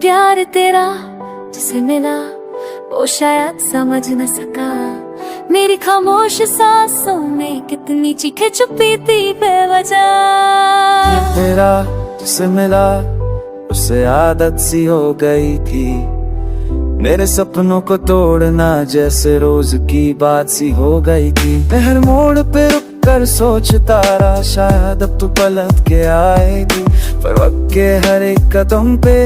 प्यार तेरा जिसे मिला वो शायद समझ न सका। मेरी खामोश सांसों में कितनी चीखें छुपी थी बेवजह। तेरा जिसे मिला उसे आदत सी हो गई थी, मेरे सपनों को तोड़ना जैसे रोज की बात सी हो गई थी। मैं हर मोड़ पे रुक कर सोचता रहा शायद अब तू पलट के आएगी, पर वक्त के हर एक कदम पे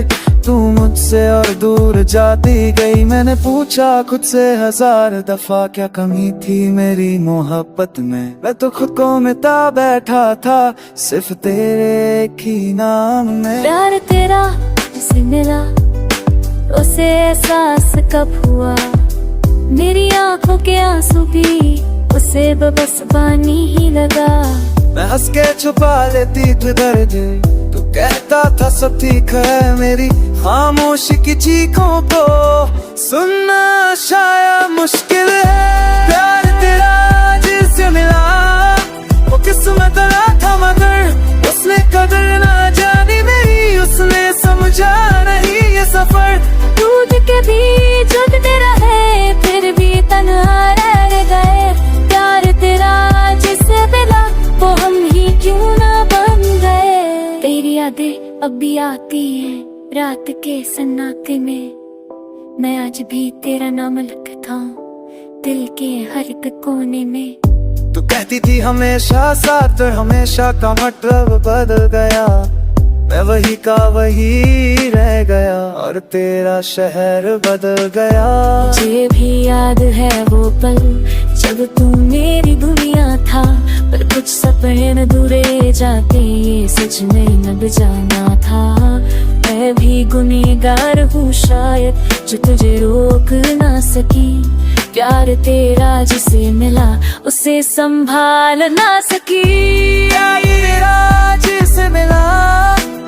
तू मुझसे और दूर जाती गई। मैंने पूछा खुद से 1000 दफा क्या कमी थी मेरी मोहब्बत में, मैं तो खुद को मिटा बैठा था सिर्फ तेरे एक ही नाम में। प्यार तेरा जिसे मिला उसे एहसास कब हुआ, मेरी आंखों के आंसू भी उसे बस पानी ही लगा। मैं हंस के छुपा लेती थी दर्द, तू कहता था सब ठीक है, मेरी खामोशी की चीखों को सुनना शायद मुश्किल है। प्यार तेरा जिससे मिला वो किस्मत था, मगर उसने कदर ना जानी मेरी, उसने समझा नहीं ये सफर। दूध के भी जुट तेरा है फिर भी तन्हा रह गए। प्यार तेरा जिसे मिला वो हम ही क्यों ना बन गए। तेरी यादें अब भी आती हैं रात के सन्नाटे में, मैं आज भी तेरा नाम लिखता हूँ दिल के हर एक कोने में। तू कहती थी हमेशा साथ, हमेशा का मतलब बदल गया, मैं वही का वही रह गया और तेरा शहर बदल गया। मुझे भी याद है वो पल जब तू मेरी दुनिया था, पर कुछ सपने अधूरे जाते ये सच में न जाना था। मैं भी गुनहगार हूँ शायद जो तुझे रोक ना सकी। प्यार तेरा जिसे मिला उसे संभाल ना सकी। प्यार तेरा जिसे मिला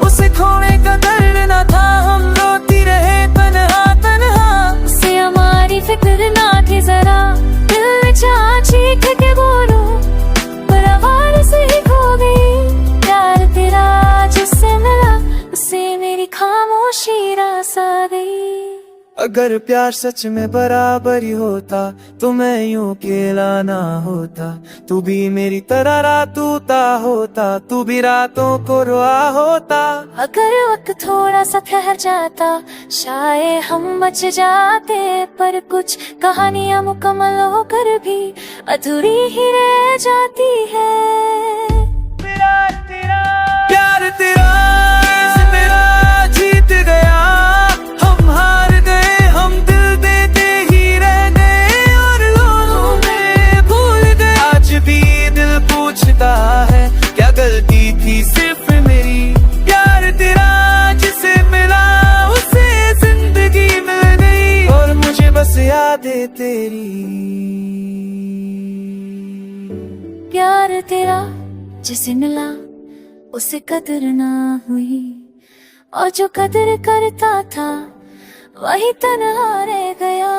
उसे खोने का दर्द न था, हम रोती रहे तन्हा तन्हा, उसे हमारी फिक्र ना थी जरा। दिल में चाह चीख के बोलो पर आवाज़ से ही खो गई। प्यार तेरा जिससे मिला उसे मेरी खामोशी रास आ गई। अगर प्यार सच में बराबरी होता तो मैं यूं अकेला ना होता, तू भी मेरी तरह रातूता होता, तू भी रातों को रोआ होता। अगर वक्त थोड़ा सा ठहर जाता शायद हम बच जाते, पर कुछ कहानियां मुकम्मल होकर भी अधूरी ही रह जाती है। प्यार तेरा मेरा जीत गया, हम हार गए, हम दिल देते ही रह गए और लोगों में भूल गए। आज भी दिल पूछता है क्या गलती थी सिर्फ मेरी। प्यार तेरा जिसे मिला उसे जिंदगी मिल गई और मुझे बस यादें तेरी। प्यार तेरा जिसे मिला उसे कदर ना हुई, और जो कदर करता था वही तन्हा रह गया।